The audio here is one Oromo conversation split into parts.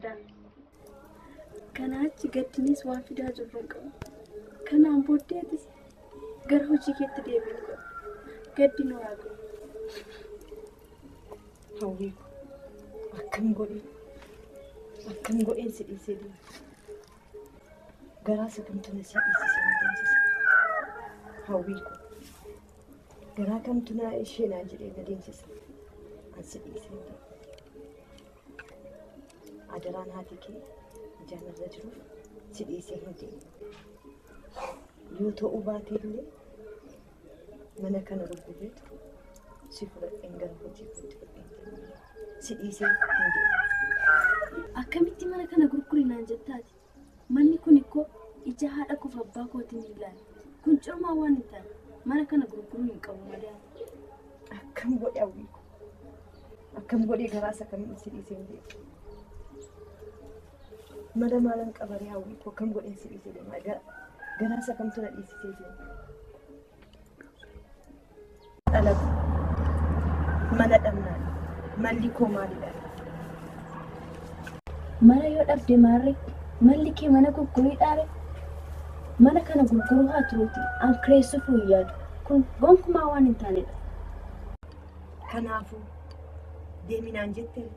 Adaan kanaachi gaddinis waan fidaa jirru qabu. Kanaan booddeetis gara hojii keetti deebiin qabu. Gaddi nu haa qabu. Hawwii akkam godheen si dhiisee deema. Garaa sakamtu na si dhiisisee na deemsisa. Hawwii garaa kamtu na ishee naan jedhee na deemsisa. An si dhiisee deema. Adaraan haati kee jaanarra jiruuf si dhiisee hin deemu. Yoo ta'uu baate illee mana kana gurgureetu si fudhadheen gara hojii kootti fudhadheen si dhiisee hin deemu. Akkamitti mana kana gurgurinaan jettaati? Manni kun ikkoo ija haadha koof abbaa kootiin ilaala. Kun cirmaa waan hin taane mana kana gurguruu hin qabu malee. Akkam godhe hawwii akkam godhe garaa isa kamiin si dhiisee hin deemu. Mana maalan qabaree hawwii akkam godheen si dhiisee deema. Garaa isa kamtu na dhiisisee deema. Dhalagu mana dhabnaan malli koo maalidha? Mana yoo dhabde maarree malli kee mana gurgurii dhaare? Mana kana gurguruu haa turuuti an kireessuuf yaadu. Kun gonkumaa waan hin taanedha. Kanaafuu deeminaan jettee?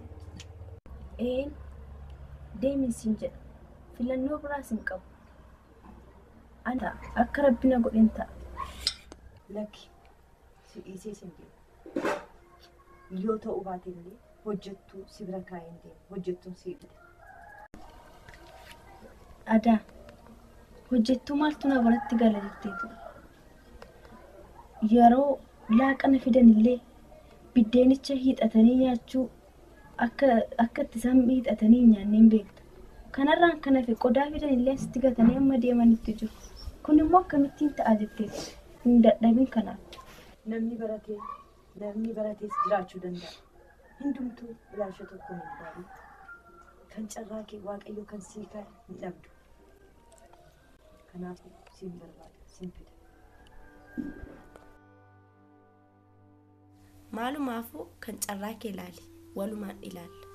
Deemin siin jedha. Filannoo biraas hin qabu. Ana akka rabbi na godhin ta'a. Lakki si dhiisee sin deema. Yoo ta'uu baate illee hojjettuu si bira kaa'een deema. Hojjettuun si fida. Adaa hojjettuu maaltu na biratti gala jetteetu. Yeroo laaqana fidan illee biddeenicha hiixatanii nyaachuu akka itti isaan hiixatanii nyaanneen beekta. Kanarraan kan hafe qodaa fidan illee asitti gatanii amma deemanitti jiru. Kun immoo akkamittiin ta'a jetteetu. Hin dadhabin kanaaf. Namni baratees jiraachuu danda'a. Hundumtuu ilaalcha tokko hin ilaalu. Kan carraa kee waaqayyo kan sii kaa'e hin dhabdu. Kanaafuu siin barbaada, siin fida. Maalumaafuu kan carraa kee ilaali, walumaan ilaali.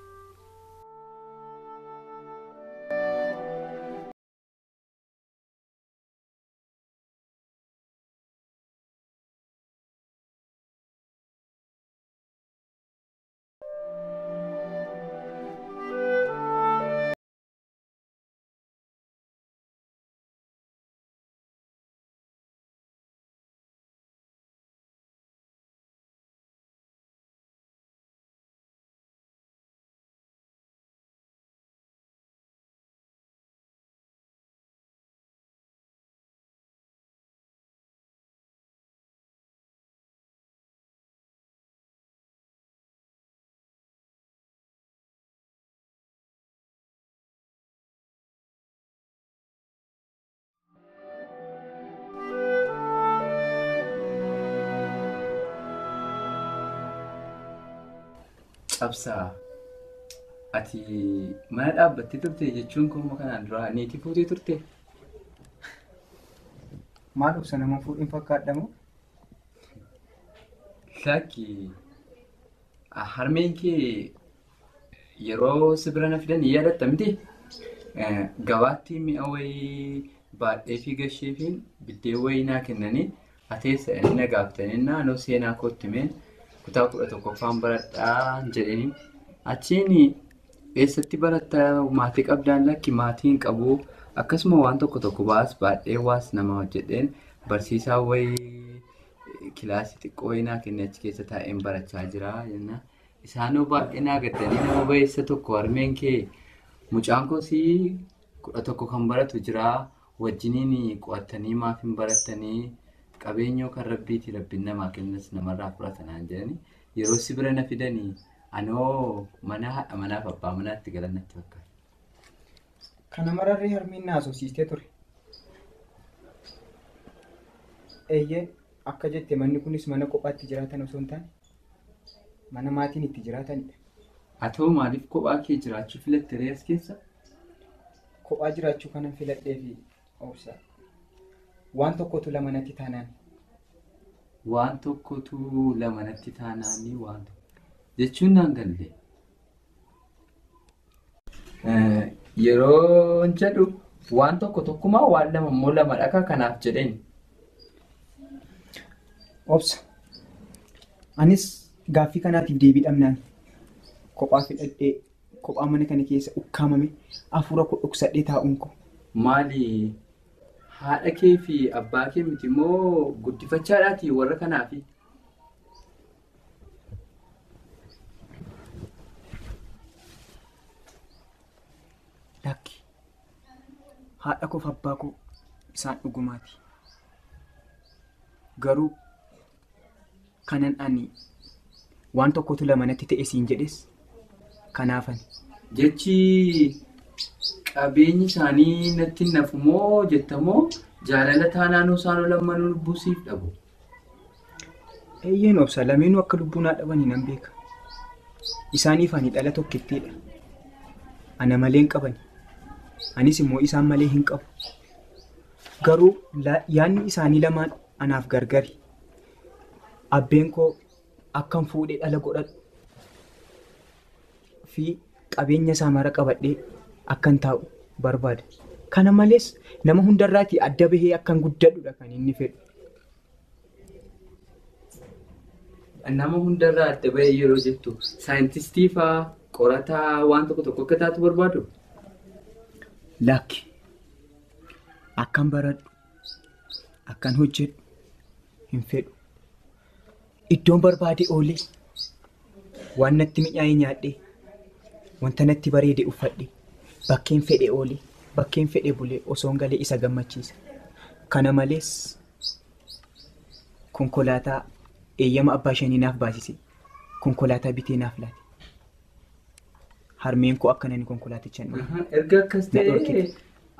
Cabsaa ati mana dhaabbattee turte jechuun kun kanaan dura niitii fuutee turte? Maal obsa nama fuudhin fakkaadhamu? Lakki harmeen kee yeroo si bira na fidan yaadatta miti? Gabaatti mi'a wayii baadhee fi gasheefiin biddeen wayii naa kennanii ateessa inni na gaafatanii naannoo seenaa kootti himeen kutaa 11ffaan baradhaa jedhanii achiin eessatti barattaa maatii qabdaan lakki maatiin qabu akkasuma waan tokko baas baadhee waas nama hojjedheen barsiisaa wayii kilaasii xiqqoo wayii naa kenne achi keessa taa'een barachaa jira jenna. Isaanoo baay'ee naa gaddanii nama bayeessa tokko harmeen kee mucaan koosii 11 kan baratu jira wajjiniin qo'attanii maaf hin barattanii qabeenyoo kan rabbiiti rabbiin namaa kennas namarraa fudhatanaan jedhanii yeroo si bira na fidanii anoo mana haadha manaaf abbaa manaatti galannatti fakkaata. Kana mararree harmeen na haasofsiistee ture. Eeyyee akka jette manni kunis mana kophaatti jiraatan osoo hin taane mana maatiin itti jiraatanidha. Atoo maaliif kophaa kee jiraachuu filattee as keessa? Kophaa jiraachuu kanan filadhee fi obsa. Waan tokkotu lama natti taanaan. Waan tokkotu lama natti taanaanii waan jechuun naan galle. Yeroo jedhu waan tokkumaa waan lama immoo lama dhaqa kanaaf jedheen. Obsa. Anis gaaffii kanaatiif deebii dhabnaan kophaa fidhadhee kophaa mana kana keessa ukkaamame hafuura koo dhoksadhee taa'uun koo. Maali haadha kee fi abbaa kee miti immoo guddifachaadhaati warra kanaafi? Lakki haadha koo fi abbaa koo isaan dhugumaati. Garuu kanan ani waan tokkotu lamanatti ta'e siin jedhes kanaafani. Jechi qabeenyi isaanii natti nafu moo jettamoo jaalala taanaanuu isaan lamanuu lubbuusiif dhabu? Eeyyeen obsa lameenuu akka lubbuu naa dhabanii nan beeka. Isaaniif ani dhala tokkittiidha. Ana malee hin qabani. Anis immoo isaan malee hin qabu. Garuu yaadni isaanii lamaan anaaf gargari. Abbeen koo akkan fuudhee dhala godhadhu fi qabeenya isaa mara qabadhee akkan taa'u barbaada. Kana malees nama hundarraatii adda bahee akkan guddadhudha kan inni fedhu. Nama hundarraa adda bahee yeroo jettu saayintistii fa'aa qorataa waan tokko akka taatu barbaadu? Lakki akkan baradhu akkan hojjedhu hin fedhu. Iddoon barbaade oolee waan natti mi'aayee nyaadhee wanta natti bareede uffadhe bakkeen fedhe oolee bakkeen fedhe bulee osoon galee isa gammachiisa. Kana malees konkolaataa eeyyama abbaa shanii naaf baasise konkolaataa bitee naaf laate. Harmeen koo akka nani konkolaaticha hin dhufu. Erga akkas ta'e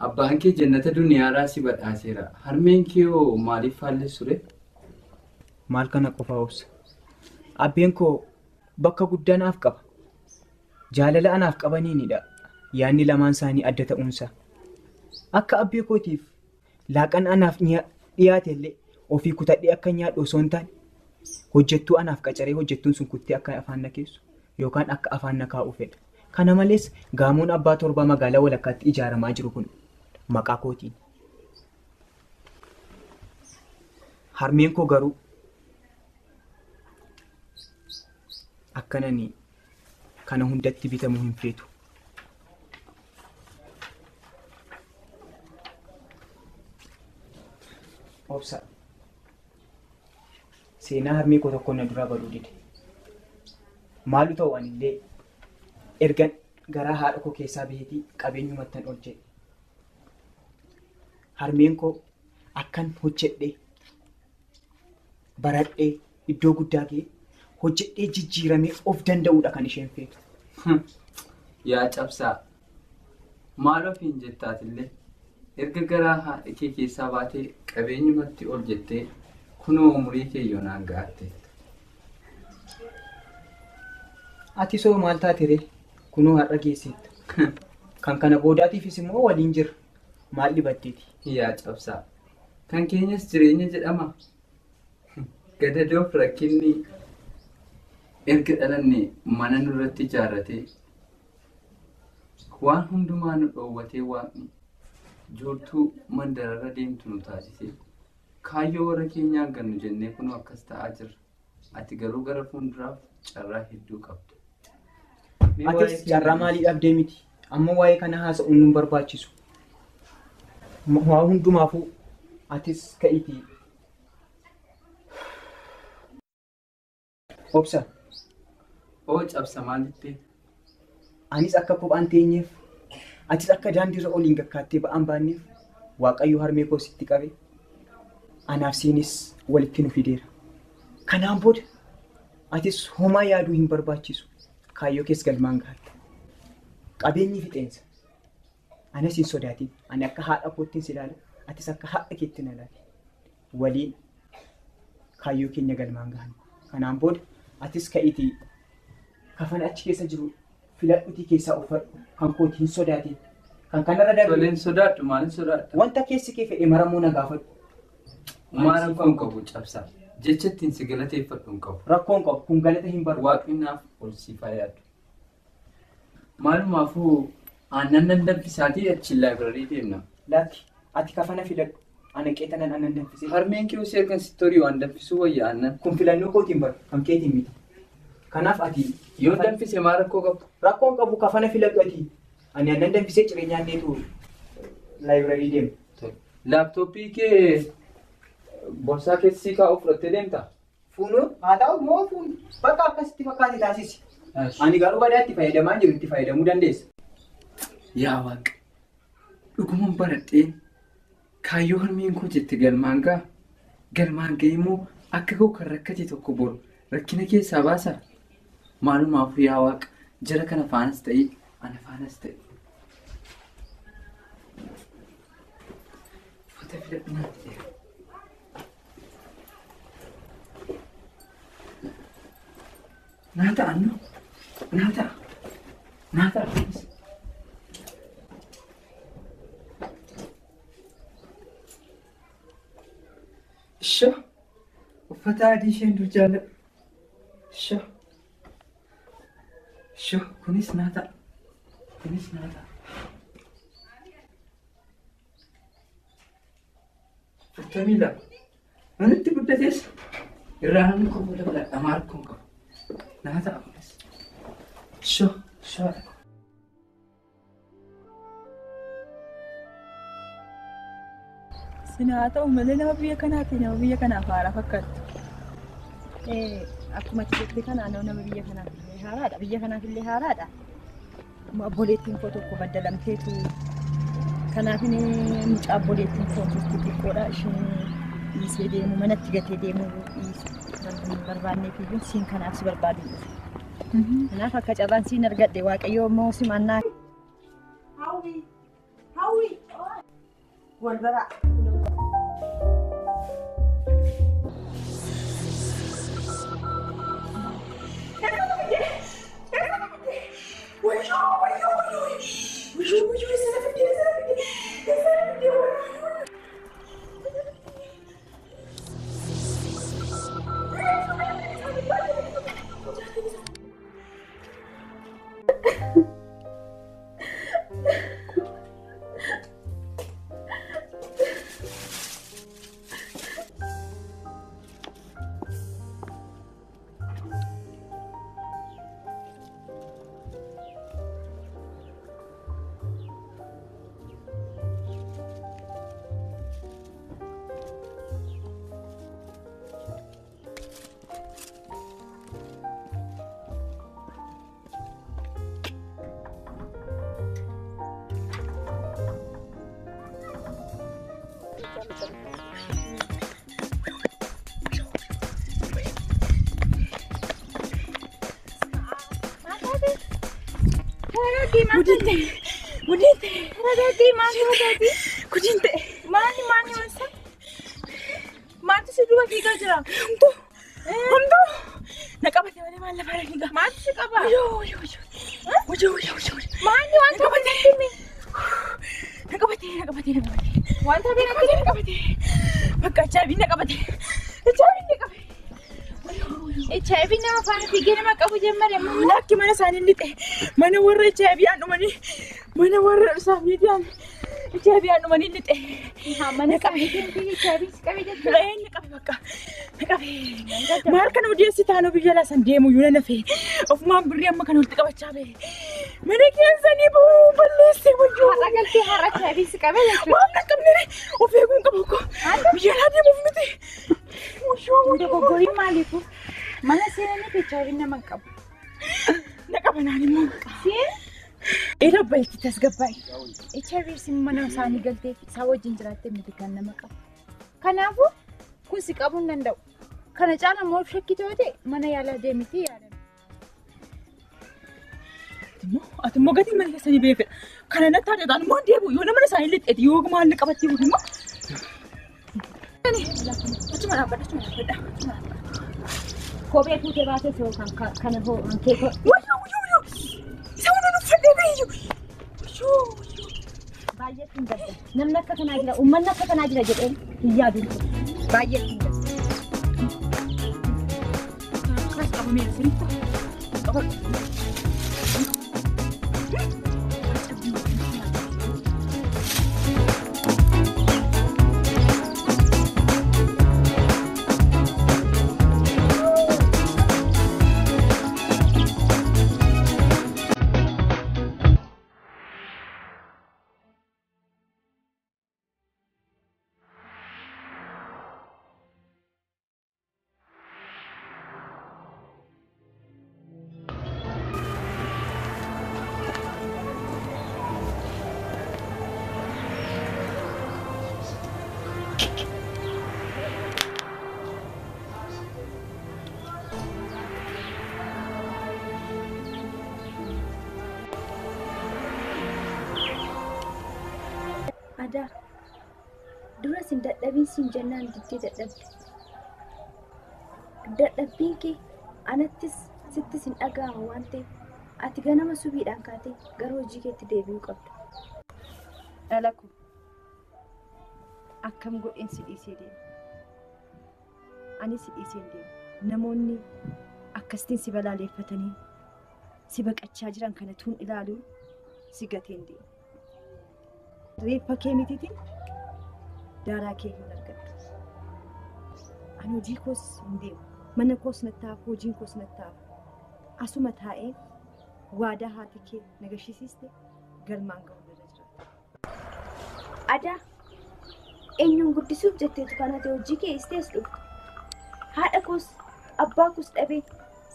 abbaan kee jannata duniyaadhaa si badhaaseera. Harmeen kee hoo maaliif faalleessure? Maal kana qofaa obsa. Abbeen koo bakka guddaa naaf qaba. Jaalala anaaf qabaniinidha. Yaadni lamaan isaanii adda ta'uunsa. Akka abbee kootiif laaqan anaaf dhiyaate illee ofii kutadhee akka nyaadhu osoo hin taane hojjettuu anaaf qacaree hojjettuun sun kuttee akka afaan na keessu yookaan akka afaan na kaa'u fedha. Kana malees gaamoon abbaa torbaa magaalaa walakkaatti ijaaramaa jiru kun maqaa kootiin. Harmeen koo garuu akkanani kana hundatti bitamuu hin feetu. Obsa. Seenaa harmee koo tokko na duraa baduu dide. Maalu ta'u anillee ergan garaa haadha koo keessaa baheetii qabeenyumattan ol jedhe. Harmeen koo akkan hojjedhee baradhee iddoo guddaa ga'e hojjedhee jijjiiramee of danda'uudha kan isheen feetu. Yaa cabsaa maal ofiin jettaatillee erga garaa haadha kee keessaa baatee qabeenyumatti ol jettee kunoo umurii kee yoonaan ga'atte. Ati soo maal taatere kunoo har'a geessetta. Kan kana boodaatiifis immoo waliin jirra. Maal dhibatteeti? Yaa cabsaa kan keenyas jireenya jedhama. Gadadoof rakkinni erga dhalanne mana nurratti ijaarratee waan hundumaa nu dhoowwatee waaqni joortuu mandararra deemtu nu taasise kaayyoo warra keenyaan gannu jennee kunoo akkas ta'aa jirra. Ati garuu gara fuulduraaf carraa hedduu qabdu. Atis carraa maalii dhabdee miti? Amma waa'ee kana haasa'uun nu barbaachisu. Waa hundumaafuu atis ka'iitii. Obsa. Oo cabsa maalitti? Anis akka kophaan teenyeef, atis akka daandiirra oliin gakkaattee ba'aan baanneef Waaqayyo harmee koo sitti qabe. Anaaf siinis walitti nu fideera. Kanaan booda atis homaa yaaduu hin barbaachisu. Kaayyoo kees galmaan gahatte. Qabeenyi fixeensa. Anas hin sodaatin. Ani akka haadha koottiin si ilaala. Atis akka haadha keetti na ilaali. Waliin kaayyoo keenya galmaan gahan. Kanaan booda atis ka'iitii kafana achi keessa jiru filadhuutii keessaa uffadhu. Kan kooti hin sodaatin. Kan kanarra darbe. Toleen sodaadhu maaliin sodaadha? Wanta keessi kee fedhe maramuu na gaafadhu. Maal rakkoon qabu cabsaa? Jecha ittiin si galateeffadhu hin qabu. Rakkoon qabu kun galata hin barbaadu. Waaqni naaf ol siifaa yaadu. Maalumaafuu Aannan nan danfisaatii achi laayibrarii deemna. Laakki ati kafana filadhu. Ana qeetanan aannan danfisee. Harmeen kee osoo ergan sittorii waan danfisuu wayya aannan. Kun filannoo kootiin bara kan keetiin miti. Kanaaf ati Yoo danfise maal rakkoo qabu? rakkoon qabu kafana filadhu ati. Ani aannan danfisee cireenyaan neetu laayibrarii deema. Laaptooppii kee borsaa keessi kaa'uu fudhattee deemtaa? Fuunuun haa ta'u moo fuun bakka akkasitti fakkaate taasisi. Ani garuu badaa itti fayyadamaa jiru itti fayyadamuu dandeessa. Yaa Waaqa! Dhugumaan baradheen kaayyoo harmeen koo jette galmaan ga'a. Galmaan ga'e immoo akka koo kan rakkate tokko boru rakkina keessaa baasa. Maalumaafuu yaa Waaqa! Jara kana faanas ta'e ana faanas ta'e. Uffata filadhinaa ta'e. Naata annu naata Sho uffata adii isheen dur jaalladhu. Sho kunis naata. Uffatamii lama. Manitti guddatees irraa namni koo booda filadhamaa rakkoon qabu. Naata kunis. Sho. Sinaa ta'u malee nama biyya kanaati nama biyya kanaaf haara fakkaatu. Akkuma jettee kanaa nama biyya kanaaf illee haaraadha. Biyya kanaaf illee haaraadha. Obboleettiin koo tokko baddalamteetu kanaaf mucaa obboleettiin koo tokko xiqqoodha. Isheen dhiisee deemu manatti gatee deemu barbaannee fi siin kanaaf si barbaadu. Kanaaf akka carraan siin argadhe waaqayyoo immoo si mannaa. Hawwi. Wal baraa. Gudinte. Ragazzi, mani ragazzi. Gudinte. Mani wasa. Mati si dua figa jira. Humtu. Nakabate wale mala para figa. Mati si kaba. Yo. Mani wanta nakabate. Nakabate. Wanta nakabate. Bakka chabi nakabate. HIV nama faana fiigee nama qabu jemmare lakki mana isaanii lixee mana warra HIV dhumanii mana warra isaaniidhaan HIV dhumanii lixee mana qabee HIV qabee jechuudha inni qabe bakka qabe maal kana odeessi taanoo biyya laasan deemu yoo nafee ofumaan birrii amma kan walitti qabachaa bee mana keessanii balleessee wayyoo haadha galtee har'a HIV qabee jechuudha waan qabne of eeguun qabu ko biyya laa deemuuf miti wayyoo gogorii maaliifu mana seenanii HIV nama qabu. Naqabanaan immoo siin eera balti tasgabbaa'e. HIV si mana isaanii galtee isaa wajjin jiraattee miti kan nama qabu. Kanaafuu kun si qabuu hin danda'u. Kana caala immoo shakkitoo ta'e mana yaalaa deemiti yaalame. Ati immoo gatii mana keessanii beekadha. Kana natti haadhataan immoo deebi'u yoo nama isaanii lixeeti yoo maalli qabattee bu'u immoo. Achuma dhaabbadha. Kophee fuutee baatee soo kana hoo hankee koo. Wayyoo. Isa hunda nuffadhee beeyyuu. Baay'ee hin gadda. Namni akka kanaa jira, uummanni akka kanaa jira jedhee hin yaadu. Baay'ee hin gadda. Kaas qabamee asirratti. Adaa dura sin dadhabin sin jennaan diddee dadhabde. Dadhabbiin kee anattis sittis hin dhaga'ama waan ta'eef ati ganama subiidhaan kaatee gara hojii keetti deebi'uu qabda. Dhala koo akkam godheen si dhiisee deema. Ani si dhiisee deema. Namoonni akkasitiin si balaaleffatanii si baqachaa jiran kana tuun ilaaluu si gateen deema. Reeffa kee mitiitiin daaraa kee hin argattu. Ani hojii koos hin deemu. Mana koos nattaaf, hojiin koos nattaaf. Asuma taa'ee waadaa haati kee nagashiisiste galmaan ga'uu irra jiraata. Adaa eenyuun guddisuuf jetteetu kana ta'e hojii kee istees dhufte. Haadha koos abbaa koos dhabee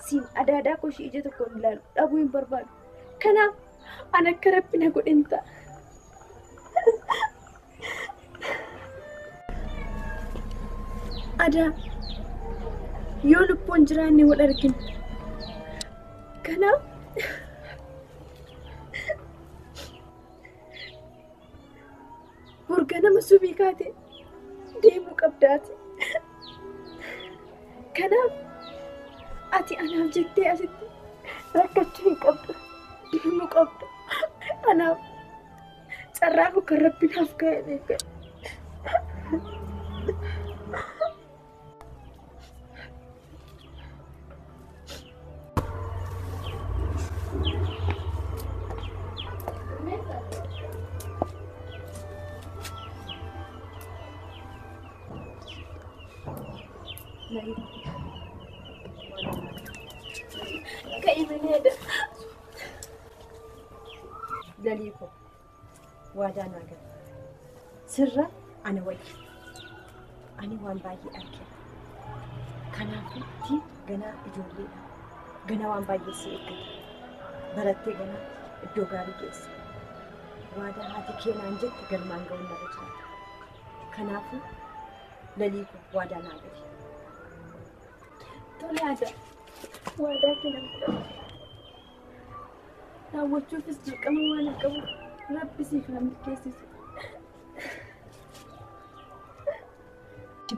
siin adaadaa koo ishee ija tokkoon ilaalu dhabuu hin barbaadu. Kanaaf an akka rabbina godhen ta'a. Adaa yoo lubbuun jiraanne wal argina. Kanaaf burga nama subii kaate deemuu qabdaati. Kanaaf ati anaaf jettee asitti rakkachuu hin qabdu. Deemuu qabdu. Anaaf carraa koo kan rabbinaaf ka'e beekadhu. Laliiko waadaa naa gala. Sirra ana wayya. Ani waan baay'ee argina. Kanaafitti ganaa ijoolleedha. Ganaa waan baay'ee si eeggata. Barattee ganaa iddoo gaarii geessa. Waadaa haati kee naan jette galmaan ga'uun narra jiraata. Kanaafuu Laliiko waadaa naa gali. Tole Adaa waadaa kee nan fudhadha. Daawwachuufis dirqama waan qabu rabbi siif haa milkeessisu.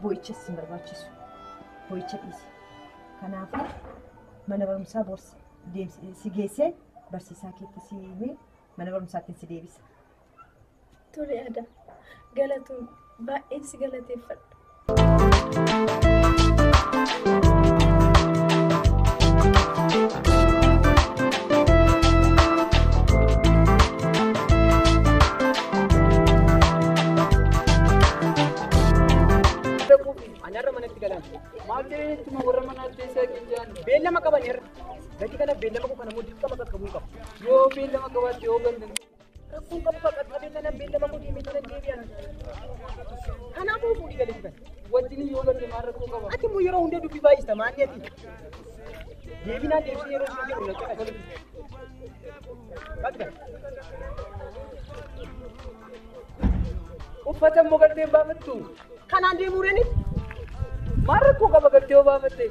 Boo'ichas hin barbaachisu. Boo'icha dhiisi. Kanaafuu mana barumsaa boorsa si geessee barsiisaa keetti si himee mana barumsaatti si deebisa. Tole Adaa galatoon baay'een si galateeffadha. Beellama qaban irra gatii kana beellama koo kana immoo dirqama qaqqabuu qaba. Yoo beellama qabaate yoo gandan rakkoon qabu qaqqabee kana beellama koo deemee kana deebi'an. Kanaafuu fuudhii galee jiran. Wajjin yoo gandan maal rakkoo qaba. Ati immoo yeroo hundee dubbii baay'ista maanni ati. Deebinaa deebisee yeroo sun jiru lakkata galu. Bakka. Uffata immoo galtee baafattu. Kanaan deemuu reeni. Maal rakkoo qaba galtee yoo baafatte.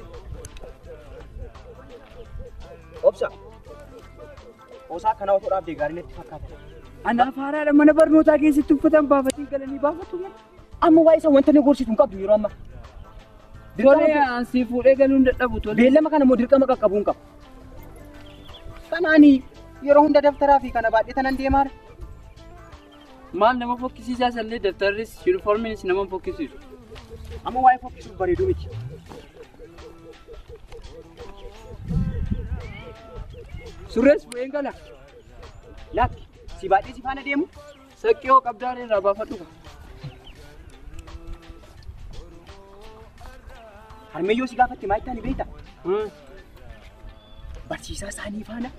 Obsa. Osaa kana otoo dhaabdee gaarii natti fakkaata. Anaaf haaraadha mana barnootaa keessatti uffatan baafatanii galanii baafatu malee. Amma waa'ee isa wanta ni gorsitu hin qabdu yeroo ammaa. Tole ansii fuudhee galuu hin dadhabu tole. Beellama kana immoo dirqama qaqqabuu hin qabu. Kanaani yeroo hunda daftaraa fi kana baadhee tanan deemaadha. Maal nama fokkisiisaa sallee daftarris yuunifoormiinis nama fokkisiisu. Amma waa'ee fokkisuuf bareedu miti. Surrees bu'een gala. Lakki si baadhee si faana deemu. Saqqii hoo qabdaan irraa baafadhu. Harmeeyyoo si gaafatti maal ta'ani beektaa? Barsiisaa isaanii faana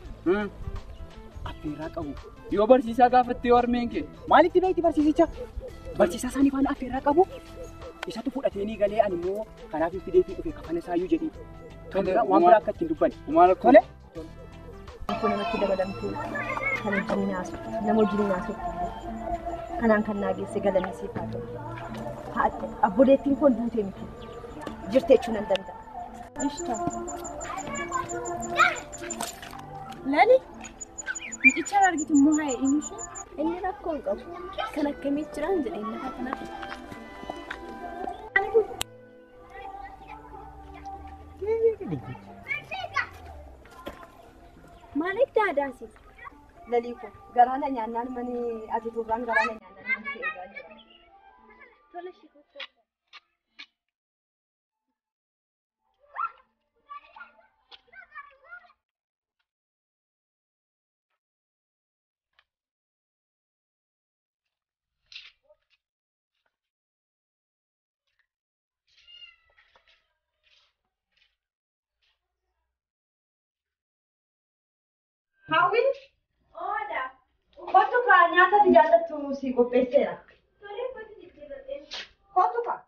affeerraa qabu. Yoo barsiisaa gaafatte yoo harmeen kee. Maalitti beekti barsiisicha? Barsiisaa isaanii faana affeerraa qabu. Isatu fudhateenii galee ani immoo kanaaf fidee fi dhufe kafana isaayyuu jedhee. Waan biraa akka ittiin dubbanne. Tole. Kun namatti dabalamtuu kan hojii naasu nama hojii naasu kanaan kan naageesse galanii siif haa ta'u. Abboleettiin kun duutee miti jirte jechuun nan danda'a. Ishtaa. Lali mucicha argitu immoo haa inni ishee. Inni rakkoon qabu kan akkamii jiraan jedhee lafa kanaaf. Maaliif daadaasi? Laliiko garaana nyaannaan mani ati turraan garaana nyaannaan mani eegaa jira. Tola shikoo. Hawwi? Oda. Kottu kaa nyaata ati jaallattu si qopheesseera. Kottu kaa.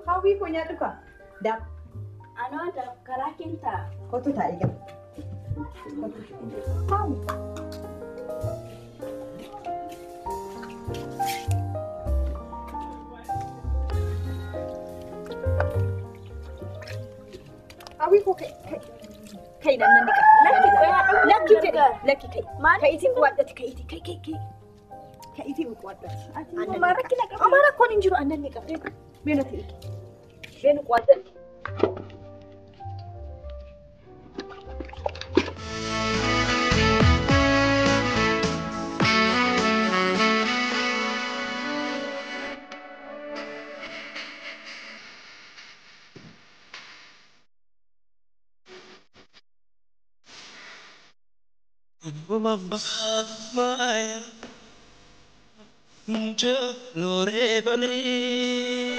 Hawwi koo nyaadhu kaa. Daab. Ano ada karaa kintaa? Kottu taa'ee gala. Hawwi. Hawwi koo kai dan nan dika. Lakki kai. Ka'iitiin bu'aadhati ka'iitii kai. Ka'iitiin bu'aadhati. Amara koon hin jiru annan ni qabde. Beena ta'e. Beena bu'aadhati. Maya, Lorevali,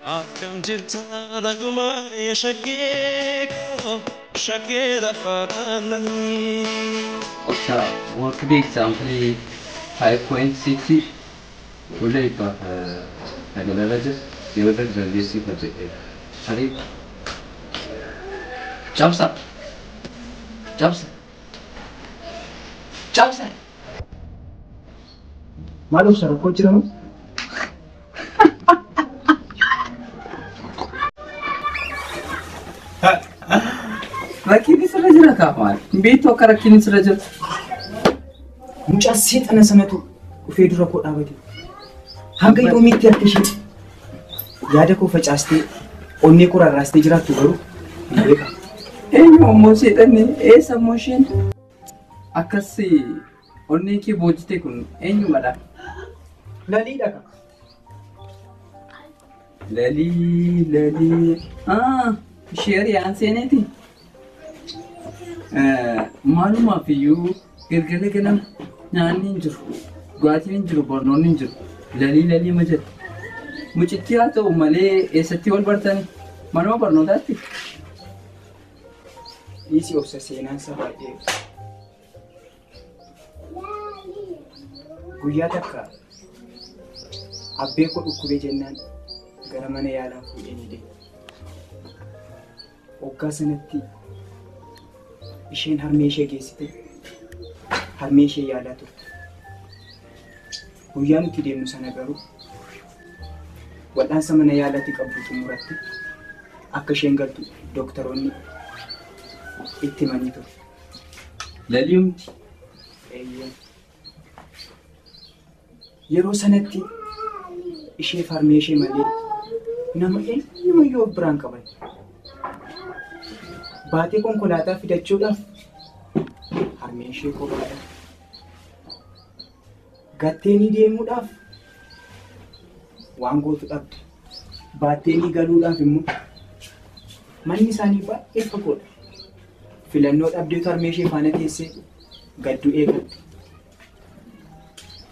Afghan Jitana Gumaya Shakira Farani. अच्छा work the example 5.6 today का analysis the journalistic project sorry jumps up Malu sir, kau cerita? Rakini seraja kawan, betul kan rakini seraja. Mucaa seexana sanatu dhufee dura koo dhaabate. Hanga yoomiitti harki ishee yaada koo facaastee onnee koo rarraastee jiraattu garuu hin beekamu. Eenyu ammoo seexanni eessa ammoo isheen? Akkasii onnee kee boojjite kun eenyumadha? Laliidha ka. Lalii. Ishee riyaan seeneeti. Maalumaaf iyyuu galgala ganama nyaanni hin jiru, dhugaatiin hin jiru, barnoonni hin jiru. Lalii ma jedhu. Mucittii haa ta'u malee eessatti wal bartani? Manuma barnootaatti? Dhiisii obsa seenaan isaa baay'ee. Guyyaa takka abbee koo dhukkubee jennaan gara mana yaalaa fuudhee ni deeme. Waggaa sanatti isheen harmee ishee geessite harmee ishee yaalaa turte. Guyyaa nuti deemnu sana garuu wal'aansa mana yaalaatti qabdu xumuratti akka isheen galtu doktoroonni itti himanii ture. Laliumti. Yeroo sanatti ishee harmee ishee malee nama eenyumayyuu of biraan qaban. Baatee konkolaataa fidachuudhaaf harmee ishee kophaadha. Gatteenii deemuudhaaf waan gootu dhabde. Baatteenii galuudhaaf immoo manni isaanii baay'ee fagoodha. Filannoo dhabdeetu harmee ishee faana teessee gadduu eegatte.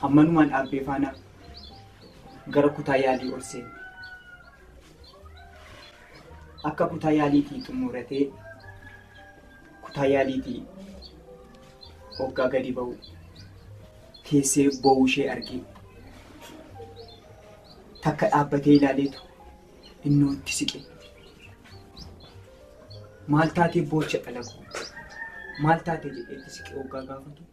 Ammanumaan dhaabbee faana gara kutaa yaalii ol seene. Akka kutaa yaaliitii xumuratee kutaa yaaliitii hoggaa gadi ba'u teessee boo'uu ishee argee takka dhaabbatee ilaaleetu innoo itti siqe. Maal taatee boocha dhalagu maal taate jedheetti siqee hoggaa gaafatu.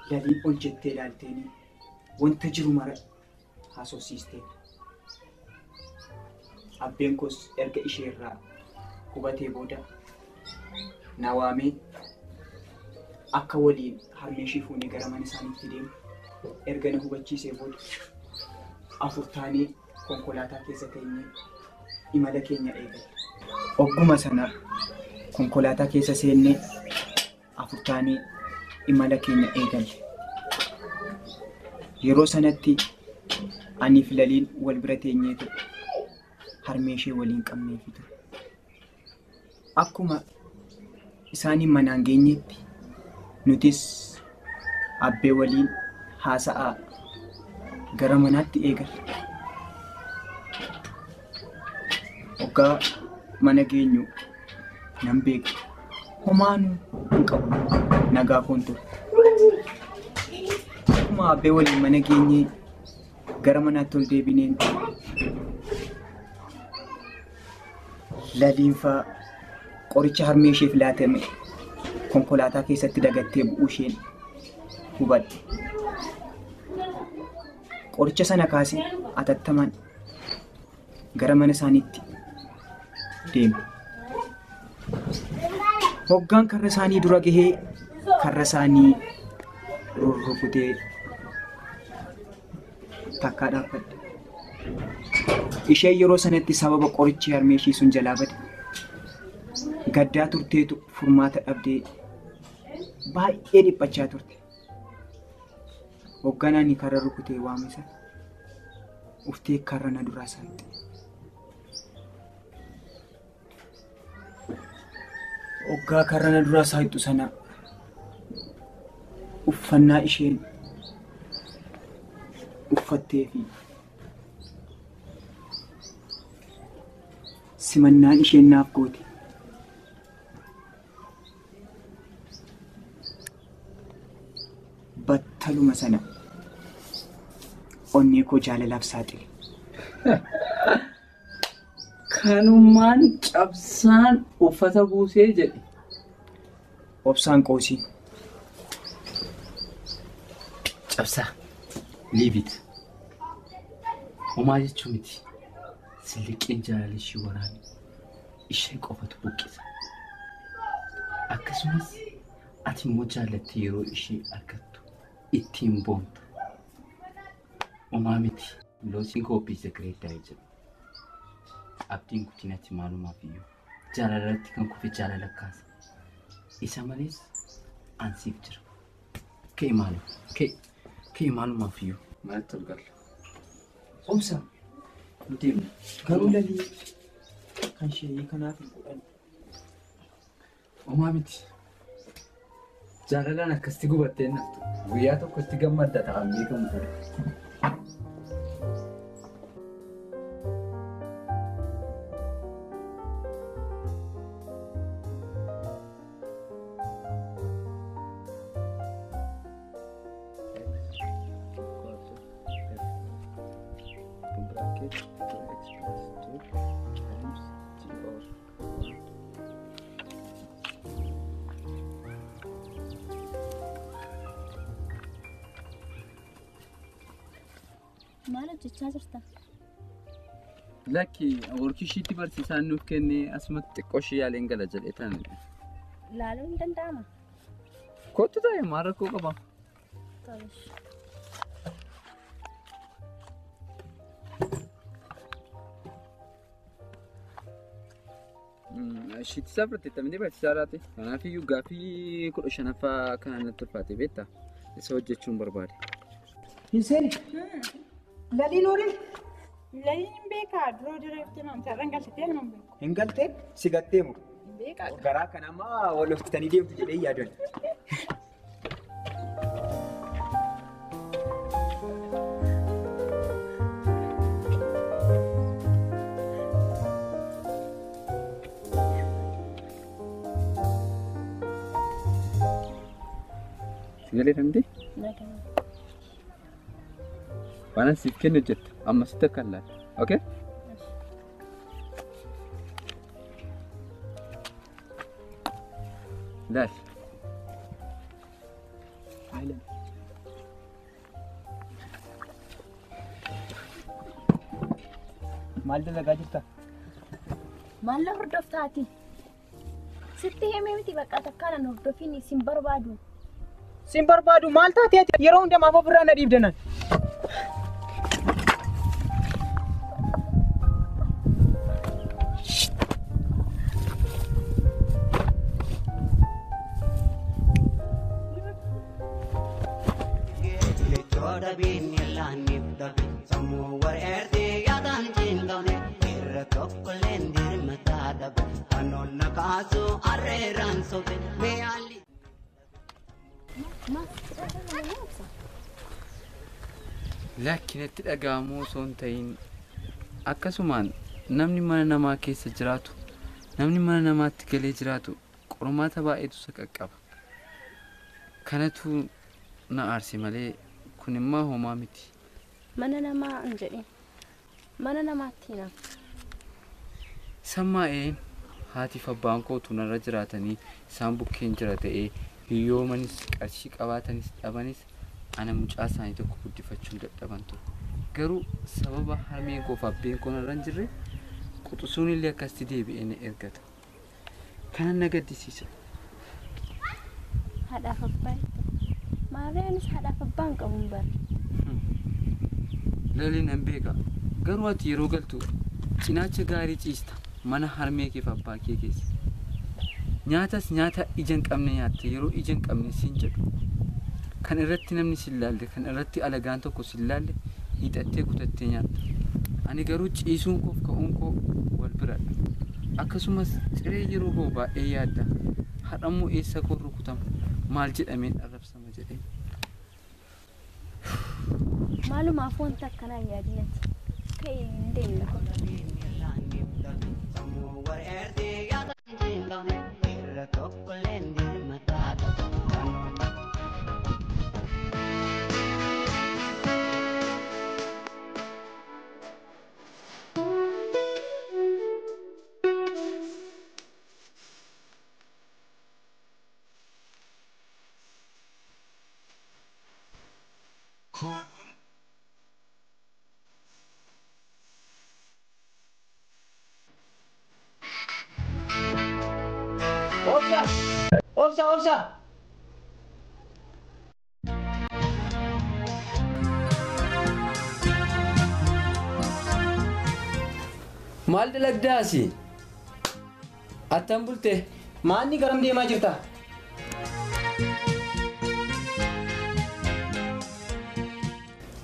Laliin ol jettee ilaalteenii wanta jiru mara haasofsiisteen. Abbeen koos erga ishee irraa hubatee booda na waamee akka waliin harmee ishee fuunee gara mana isaaniitti deemu erga na hubachiisee booda afur taanee konkolaataa keessa teenyee imala keenya eegale. Ogguma sana konkolaataa keessa seennee afur taanee imala keenya eegale. Yeroo sanatti aniif Laliin wal bira teenyeetu harmee ishee waliin qabneefi ture. Akkuma isaaniin manaan geenyeetti nutis abbee waliin haasa'aa gara manaatti eegalle. Hoggaa mana geenyu nan beeku homaanuu hin qabu nagaa koon ture. Akkuma abbee waliin mana geenyee gara manaatti ol deebineen Laliin fa'aa qoricha harmee isheef laatame konkolaataa keessatti dagattee bu'uu isheen hubadhe. Qoricha sana kaasee atattamaan gara mana isaaniitti deeme. Hoggaan karra isaanii dura gahee karra isaanii rurrukutee takkaa dhaabbadhe. Isheen yeroo sanatti sababa qorichi harmee ishee sun jalaa bade gaddaa turteetu furmaata dhabdee baay'ee dhiphachaa turte. Hoggaan ani karra rukutee waame sana uftee karra na duraa saaqxe. Hoggaa karra na duraa saaqxu sana uffannaa isheen uffattee fi simannaan isheen naaf goote battaluma sana onnee koo jaalalaaf saaxile. Kanumaan cabsaan uffata buusee jedhe. Obsaan qoosii. Cabsaa. Leave it. Homaa jechuun miti. Silliqeen jaalala ishee waraane ishee qofatu buqqisa. Akkasumas ati immoo jaalattee yeroo ishee argattu ittiin boonta. Homaa miti. Loosiin koopii sekireetaa jedhu. Abdiin guddinatti maalumaaf iyyuu jaalalatti kan kufe jaalala kaasa. Isa malees ansiif jira. Ka'e maalumaaf iyyuu maaltu argalla? Obsa nuti garuu Lalii kan ishee kanaaf hin godhan. Homaa miti. Jaalalaan akkasitti gubattee naftu guyyaa tokkotti gammadda ta'an beekamu ture. Maal hojjechaa jirta? Lakki warqii ishiitti barsiisaan nuuf kennee asumatti xiqqoo ishee yaaleen gala jedhee tan. Laaluu hin danda'ama? Kottu ta'e maal rakkoo qaba? Ishiitti safartee tamdee barsiisaa laate. Kanaaf iyyuu gaaffii 15ffaa kanaan natti ulfaate beektaa? Isa hojjechuun barbaade. Hin seeni. Laliin horii. Laliin beekaa duroo jireetti nama sararaan galtee nama beeku. Hin galtee si gattee moo? Beekaa. Garaa kan amma wal hoftanii deemtu jedhee yaadan. Singalee dandee? Waan siif kennu hojjetta. Amma sitti akka laata. Okay? Laal. Maal dalagaa jirta? Maal na hordoftaati? Sitti himee miti bakka takkaan an hordofin isin barbaadu. Sin barbaadu maal taatee yeroo hundumaa ofirraa na dhiibdanan. Lakkinatti dhaga'amuu osoo hin ta'in akkasumaan namni mana namaa keessa jiraatu, namni mana namaatti galee jiraatu qormaata baay'eetu isa qaqqaba. Kanatu na aarse malee kun immoo homaa miti. Mana namaa hin jedhin. Mana namaatti hina. Sammaa'een haatiif abbaan kootu narra jiraatanii isaan bukkeen jira ta'ee hiyyoomanis qarshii qabaatanis dhabanis ana mucaa isaanii tokko guddifachuun dadhaban ture. Garuu sababa harmeen koo fi abbeen koo narra hin jirre quxusuun illee akkasitti deebi'ee na ergata. Kanan na gaddisiisa. Haadhaaf abbaan. Maariyaanis haadhaaf abbaan qabu hin barre. Laliin hin beeka. Garuu ati yeroo galtu cinaacha gaarii ciista mana harmee kee fi abbaa kee keessa. Nyaatas nyaata ija hin qabne nyaatte yeroo ija hin qabne siin jedhu. Kan irratti namni si ilaalle, kan irratti alagaan tokko si ilaalle hiixattee kutattee nyaatta. Ani garuu ciisuun koo fi ka'uun koo wal biradha. Akkasumas ciree yeroo koo baay'ee yaadda. Hadhamuu eessa koo rukutama maal jedhameen arrabsama jedhee. Maalumaaf wanta akkanaa yaadinati. Ka'ee hin deemne kun. Obsa. Maal dalagdaasi? Attam bulte? Maanni garam deemaa jirta?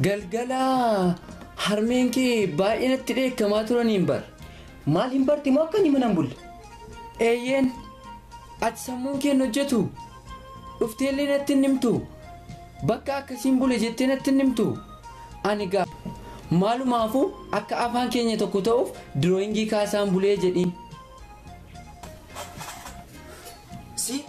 Galgala harmeen kee baay'ee natti dheekkamaa turaniin bar. Maal hin barti moo akka nima nan bulle? Eeyyeen ati sammuun kee hojjetu dhufteellee natti hin himtu bakka akkasiin bule jettee natti hin himtu ani gaa maalumaafuu akka afaan keenya tokko ta'uuf dirooyingii kaasaan bulee jedhiin. Si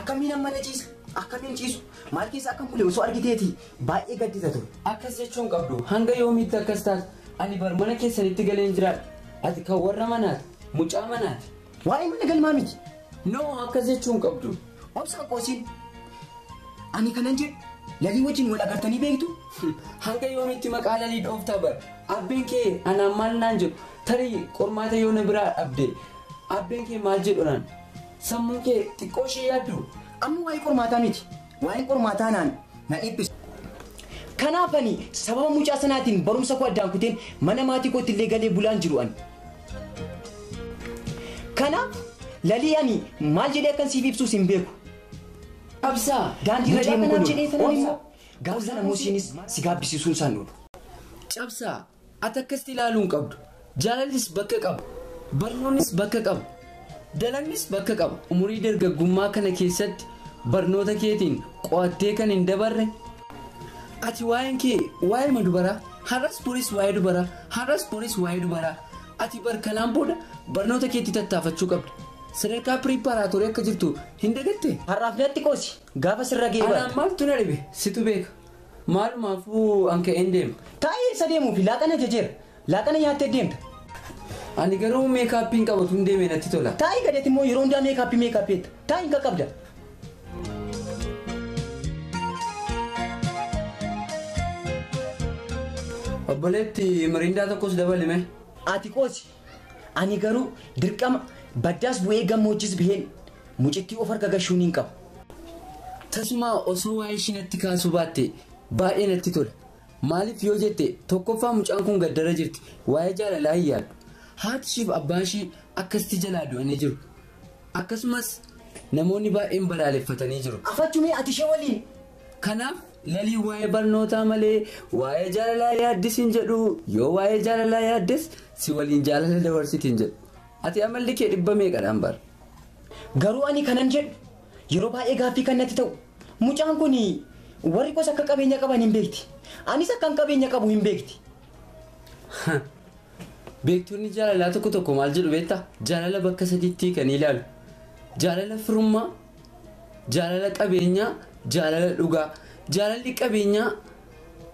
akkamiin amma na ciisa? Akkamiin ciisu? Maal keessa akkam bule osoo argiteeti baay'ee gaddisa ture. Akkas jechuun qabdu hanga yoomiitti akkas taatu ani bar mana keessanitti galeen jiraadha. Ati kan warra manaati mucaa manaati. Waa'ee mana galmaa miti. Noo akkas jechuun qabdu. Obsa qoosiin. Ani kanan jedhu lalii wajjin wal agartanii beektu? Hanga yoomiitti maqaa lalii dhooftaa bar. Abbeen kee anaan maal naan jedhu tarii qormaata yoo na biraa dhabde abbeen kee maal jedhuudhaan sammuun kee xiqqoo ishee yaaddu. Amma waa'ee qormaataa miti. Waa'ee qormaataa naan na dhiphisu. Kanaaf ani sababa mucaa sanaatiin barumsa koo addaan kuteen mana maatii kootti illee galee bulaan jiru ani. Kanaaf lalii ani maal jedhee akkan siif ibsuus hin beeku. Absaa daandii irra deemu kun gaafa sana muusiinis si gaabbisiisuun isaan oolu. Cabsaa ati akkasitti ilaaluun qabdu. Jaalallis bakka qaba. Barnoonnis bakka qaba. Dalagnis bakka qaba. Umurii dargaggummaa kana keessatti barnoota keetiin qo'attee kan hin dabarre. Ati waa'een kee waa'ee dubaraa har'as boris waa'ee dubaraa har'as boris waa'ee dubaraa. Ati bar kanaan booda barnoota keetti tattaafachuu qabda. Sadarkaa piriiparaatoorii akka jirtu hin dagatte. Har'aaf natti qoosi gaafa sirra ga'ee baate. Anaan maaltu na dhibe situ beeka. Maalumaafuu an ka'een deema. Taa'ee isa deemuufi laaqana jajeera. Laaqana nyaattee deemta. Ani garuu meekaappiin qabatu hin deemee natti tola. Taa'ee gadeetti immoo yeroo hundaa meekaappiitti. Taa'ee hin qaqqabda. obboleetti mirindaa tokkos dabalime. Ati qoosi. Ani garuu dirqama baddaas bu'ee gammoojjis biheen mucittii of harka gashuun hin qabu. Tasuma osoo waa'ee ishiinatti kaasuu baatte baay'ee natti tola. Maaliif yoo jette tokkoffaa mucaan kun gaddara jirti waa'ee jaalalaa hin yaaddu. Haati ishiif abbaan ishii akkasitti jalaa du'anii jiru. Akkasumas namoonni baay'een balaaleffatanii jiru. Afachumee ati ishee waliin. Kanaaf lalii waa'ee barnootaa malee waa'ee jaalalaa yaaddis hin jedhu. Yoo waa'ee jaalalaa yaaddes si waliin jaalala dabarsiti hin jedhu. Ati amalli kee dhibba meeqadhaan bara? Garuu ani kanan jedhu yeroo baay'ee gaaffii kan natti ta'u mucaan kun warri gosa akka qabeenya qaban hin beekti. Anis akkan qabeenya qabu hin beekti. Beektonni jaalalaa tokko tokko maal jedhu beektaa? Jaalala bakka sadiitti kan ilaalu. Jaalala firummaa, jaalala qabeenyaa, jaalala dhugaa. Jaalalli qabeenyaa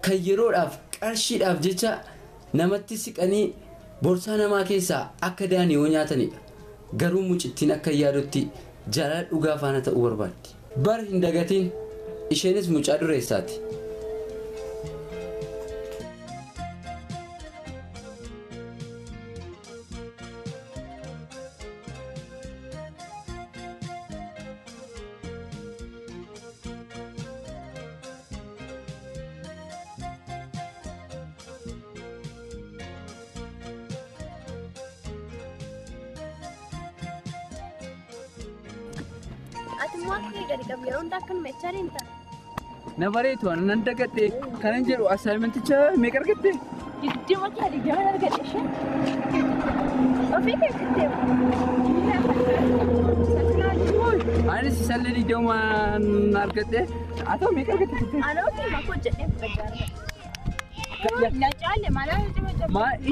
kan yeroodhaaf qarshiidhaaf jecha namatti siqanii borsaa namaa keessaa akka daani'oo nyaatanidha. Garuu mucittiin akka yaadutti jaalala dhugaa faana ta'uu barbaaddi. Bar hin dagatiin isheenis mucaa dureessaati. Ati maal gadi qabu yeroo hundaa akkanuma jechaa deemta? Na bareetu ani nan dagadhe kanan jedhu asaayimenticha meeqa argatte? Iddoo kee digdama argadhe ishee. Ofii keessatti Anis isallee digdama argadhe atoo meeqa argatte? ana ofii makoo jedhee fudhachaa argadhe. Na caalle maal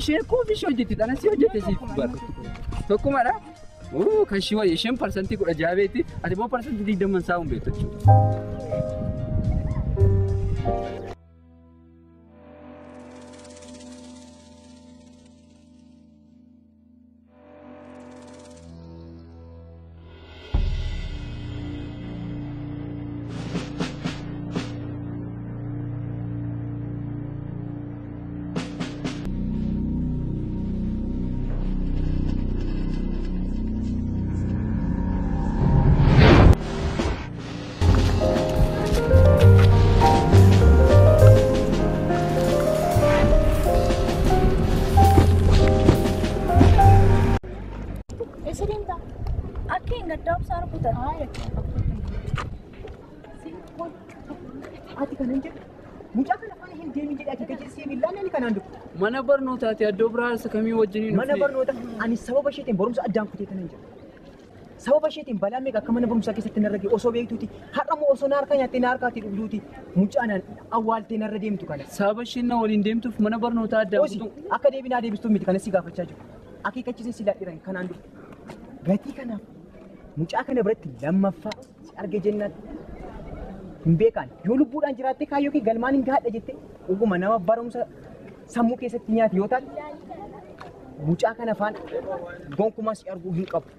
isheen koofi ishee hojjetti anas hojjette siif bara. Tokkumadha. Kan shii wayii isheen parsantii 16 beekti ati immoo parsantii 20 saa'uun beektu jechuudha. Ati kanan jedhu mucaa kana faana hin deemin jedhe ati gajjeessee billaan ani kanaan dhufu. Mana barnootaati iddoo biraa isa kamii wajjiniin Mana barnoota ani sababa isheetiin barumsa addaan kutee kanan jedhu. Sababa isheetiin balaa meeqa akka mana barumsaa keessatti narra ga'e osoo beektuuti har'ammoo osoo na harkaa nyaattee na harkaatti dhugduuti mucaan awwaaltee narra deemtu kana. Sababa isheen na waliin deemtuuf mana barnootaa addaan kutu. Akka deebinaa deebistuuf miti kanas si gaafachaa jiru. Akeekkachiisee si laadhiran kanaan dhufu. Gatii kanaaf mucaa kana biratti lammaffaa si arge jennaan hin beekan yoo lubbuudhaan jiraattee kaayyoo kee galmaan hin gaadha jettee oguma nama barumsa sammuu keessatti nyaate yoo taate mucaa kana faana gonkumaa si arguu hin qabu.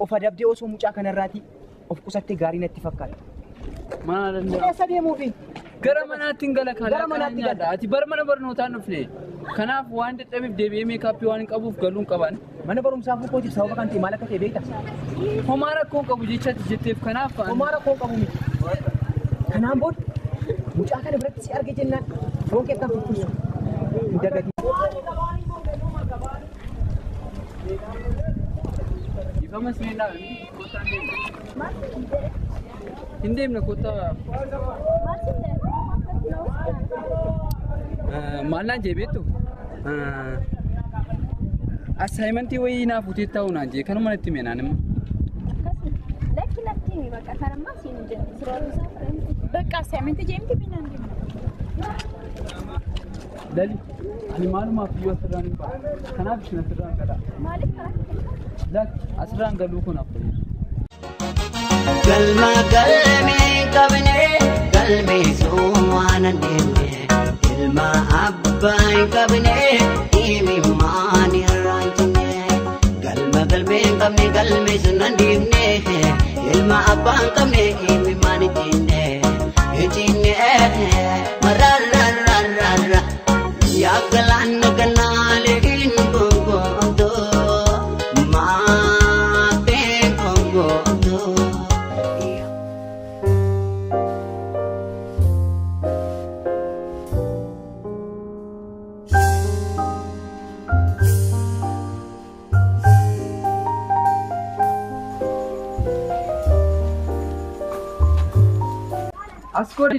Of adabdee osoo mucaa kanarraatii of qusattee gaarii natti fakkaata. Maal danda'a? Keessa deemuufi. Gara manaatti hin gala gara manaatti gala. Ati bar mana barnootaan dhufne. Kanaaf waan dadhabeef deebi'ee meekaappii waan hin qabuuf galuun qaban. Mana barumsaa fuukootiif sababa kan ta'e maal akka ta'e beekta? Homaa rakkoo qabu jechatti jetteef kanaaf. Homaa rakkoo qabu miti. Kanaan booda mucaa kana biratti si arge jennaan foon kee kan fuffusu hin dagatiin. Ifama seenaa hin deemne kottaa. Maal naan jee beektu? Asaayimentii wayii naaf utee ta'uu naan jee kanuma natti meenaan immoo. Lakki natti bakka kanammaa siin jedhu sirootaa. Bakka asaayimentii jeemti binaan deemu. Lali ani maalumaaf iyyuu asirraan hin ba'a. Kanaaf isin asirraan galaa. Maaliif karaa? Lakki asirraan galuu kun hafu. Galma galmee qabnee galmee soomaan deemnee ilma abbaa hin qabnee imimmaan irraan jennee galma galmee qabnee galmee sunan deemnee ilma abbaa hin qabnee imimmaan jennee marararararra Askori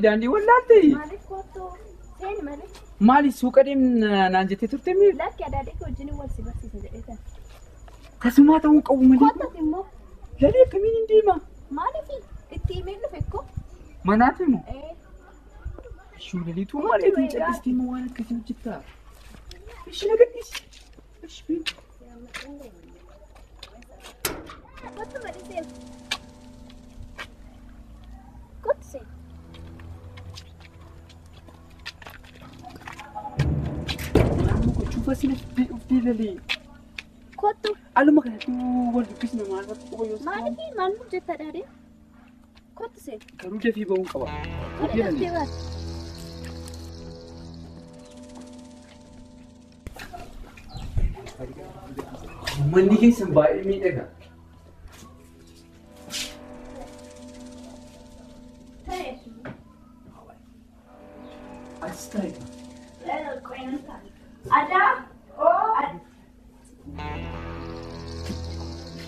daandii wallaatti. Maaliif kottu? Seeni malee. Maali suuqa deemnaan naan jettee turte mi? Lakki adaadee kee wajjin wal si barsiisa jedheetan. Tasumaa ta'uu qabu malee. Kottati immoo. Lalee akkamiin hin deema? Maaliif itti himee dhufe ko? Manaati moo? Shuulaliituu maaliitiin callistii moo waan akkasii hojjettaa? Ishii nagadhiisi. Ishii. Kottu malee seeni. Kottu seeni. Cufa sina uftii lalee. Kottu. Aluma kanatti wal dubbisna maal bakka qoyoo. Maaliif hojjetta daadhee? Kottu seeni. Garuu dafii ba'uu qaba. Daftee baati. Manni keessan baay'ee miidhaga. As taa'e. Ada, oh,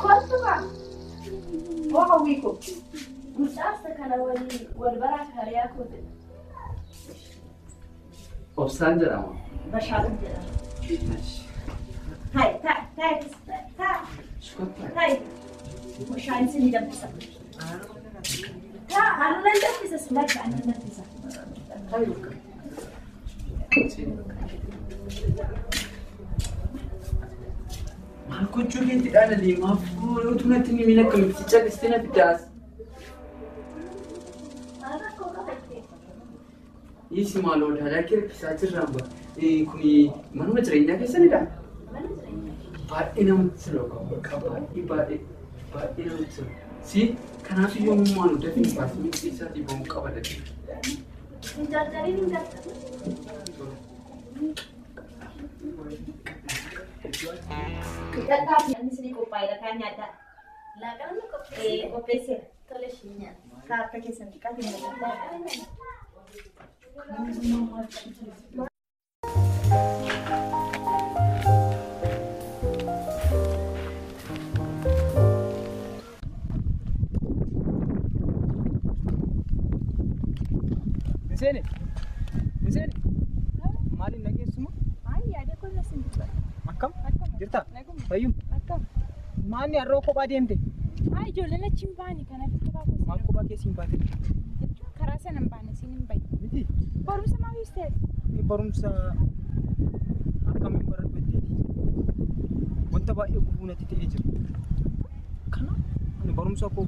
kottu ka? Oh, hawwiko. Mucaasa kana wal baraa kariyaa koote. Obsaan jedhama. Bashaadun jedhama. Hai, tai. Bishaan isin danfisa. Anu nan danfisa sulaka anu danfisa. Maal gochuu keetti dhaalalee maaf utuu natti ni miila akkamitti callistee na fidaas. Isi maaloo dhaalaa kee rakkisaa jirraan ba. Kuni manuma jireenyaa keessanidha. Baay'ee namatti tola. Baay'ee namatti tola. Si kanaaf iyyuu maaloo dafii baasii miidhagina isaatii ba'uu qaba dafii. Kita ni sini kopai dah kan nyata. Lah kan kopi sih. Kalau sinya. Kata kesan kita ni. Miseni. Maalin nageessuma? Yaada kolla sinbisa. Akkam? Jirta? Fayyum? Maanni harroo kophaa deemte? Ijoolleen achi hin baane kanaaf itti baafatu. Maal kophaa keessi hin baate? Karaa sana hin baane siin hin bahe. Miti? Barumsa maaf ibsee? Barumsa akkamiin baradhu? Wanta baay'ee gufuu natti ta'ee jira. Kana ani barumsa koo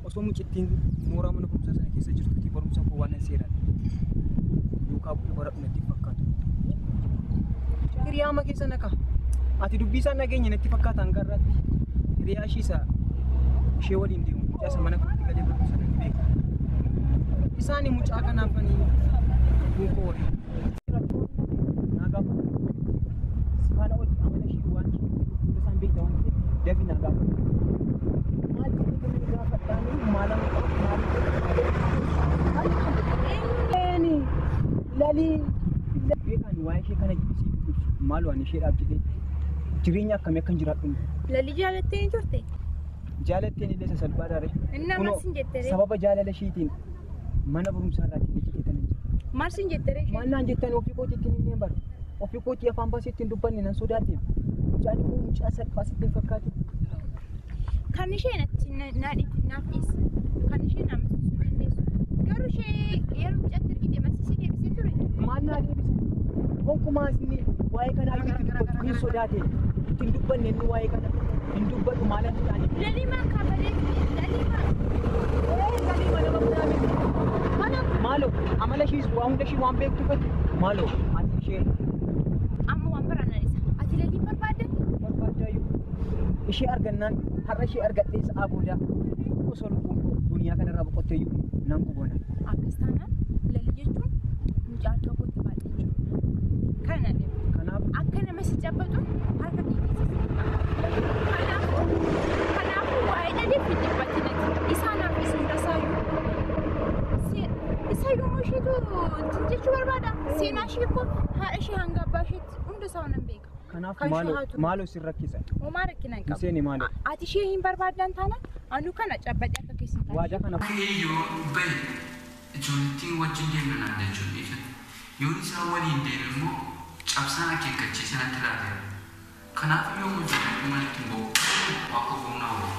osoo mucittiin mooraa mana barumsaa sana keessa jirtutti barumsa koo waan seeraan yookaan bu'ee baradhu natti fakkaatu. Hiriyaama keessa naqa. Ati dubbii isaan nageenya natti fakkaatan garratti. Hiriyaa ishee waliin deemu mucaa isa mana kootti galee barumsa natti beeka. Isaanii mucaa kanaafanii muka horii. Naa gaafa. Sifaala wal amala ishee waan ishee isaan beekta waan ta'eef dafi naa gaafa. Maal tokko gaafa dhaanii maalaan lalii beekan waa'ee ishee kana jibbisiisu maal waan isheedhaaf jedhee jireenya akkamii akkan jiraadhu. Lalii jaalattee ni turte? Jaalatteen illee sasalphaadhaa re. Maal sin jette re? Sababa jaalala isheetiin mana barumsaa irratti ejjiteetan hin jiru. Maal sin jette re? Maal naan jettan ofii kootii ittiin hin deembaru. Ofii kootii afaan baasii ittiin dubbanne nan sodaatteef. Mucaan immoo mucaa salphaa sitti fakkaate. Kan isheen achi naaf dhiyeesse. Kan isheen nama siisuu dandeessu. Garuu ishee yeroo mucaatti ergite marsisii deebisee ture. Maal naa deebise? Gonkumaa inni waa'ee kanaa itti dubbatu hin sodaate. Ittiin dubbanne inni waa'ee kana hin dubbatu maalatti taane. Lalii maan kaafalee lalii maan. Lalii mana barumsaa beektu. Mana. Maaloo amala ishees waa hunda ishee waan beektu fedhu. Maaloo ati ishee. Amma waan baranaa isa. Ati lalii barbaadde? Barbaaddaayyuu. Ishee argannaan har'a ishee argadhee sa'aa booda osoo lubbuun duniyaa kanarraa boqotteeyyuu nan gubona. Akkas taanaan lalii jechuun mucaa akka kootti baay'ee jechuudha. Kana deemu. Kanaaf akka nama si cabbatu harka kee keessa. Kanaafuu waa'ee lalii fi dhibbatinati seenaa ishee kun haadha ishee hanga abbaa isheetti hunda isaa nan beeka. Kanaaf maaloo si rakkisa? Homaa rakkina hin qabu. Seeni maali? Ati ishee hin barbaaddan taana anu kana cabbadee akka keessi ta'a. Waadaa kana Yoo bahe ijoollettiin wajjin deemna naan jechuudha. Yoo isaan waliin deeme immoo cabsaan akeekkachiisan itti ilaalee. Kanaaf yoo hojjetan malatti immoo akka humnaa oolu.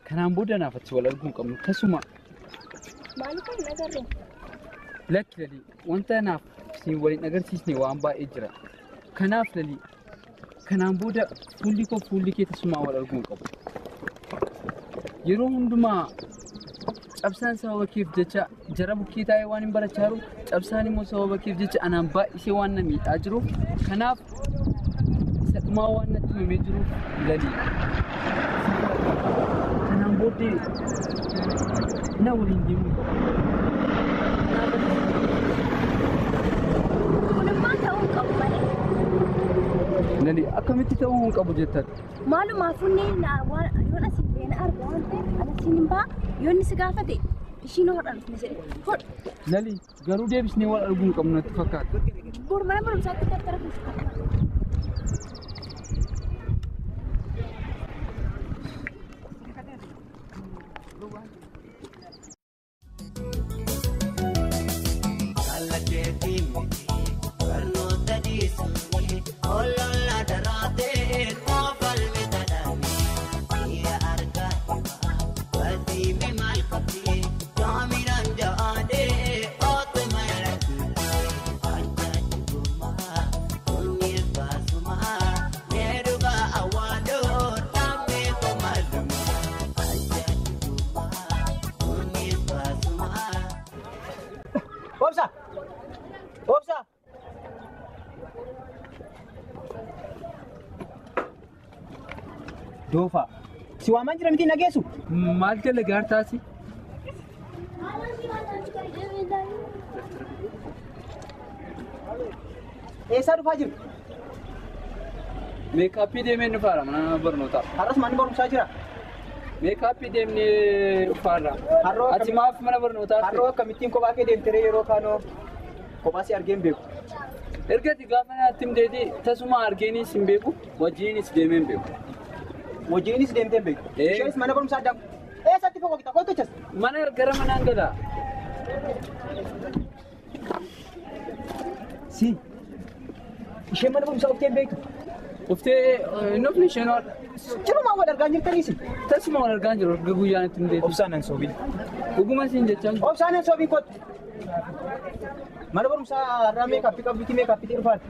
Kanaan booda naaf achi wal arguu hin qabnu. Kasuma Maaliif hin agarre? lakki lalii wanta naaf siin waliin agarsiisne waan baay'ee jira. Kanaaf lalii kanaan booda fuulli koo fuulli kee tasumaa wal arguu hin qabu. Yeroo hundumaa cabsaan sababa keef jecha jara bukkee taa'ee waan hin barachaa jiru cabsaan immoo sababa keef jecha anaan baay'isee waan na miidhaa jiruuf kanaaf isa dhumaa waan natti himamee jiruuf lalii. Kanaan booddee na waliin deemuu qabu. Kunimmaa ta'uu qabu malee. Lalii akkamitti ta'uu hin qabu jettan? Maalumaafuu yoon asii beena arga waan ta'eef anasiin hin ba'a yoon si gaafate ishiin hodhan ni jedhe hodha. Lalii garuu deebisnee wal arguu hin qabnu natti fakkaata. Boru mana barumsaatti daftara keessa qabna. Doofa. Si waamaan jira miti nageessu? Maal jala gaartaasi? Eessaa dhufaa jirtu? Meekaappii deemee dhufaara mana barnootaa. Har'as manni barumsaa jira? Meekaappii deemnee dhufaarra. Ati maaf mana barnootaa? Har'oo akkamittiin kophaa kee deemtee yeroo kaanoo kophaa si argeen beeku? Ergati gaafa naatti himteeti tasuma argeenis hin beeku wajjinis deemee hin beeku. Wajjinis deemtee hin beeku? Isheenis mana barumsaa addaa eessatti fokkoo kita kootu chas? Mana gara manaan gala. Si isheen mana barumsaa uftee hin beektu? Uftee nufni isheen ool. Cirumaa wal argaa jirtaniisi? Tasuma wal argaa jiru erga guyyaan itti himteeti. Obsaan nan soobiin. Dhuguma siin jechaan. Obsaan nan soobiin kootu. Mana barumsaa irraa meekaappii qabduuti meekaappiitii dhufaati.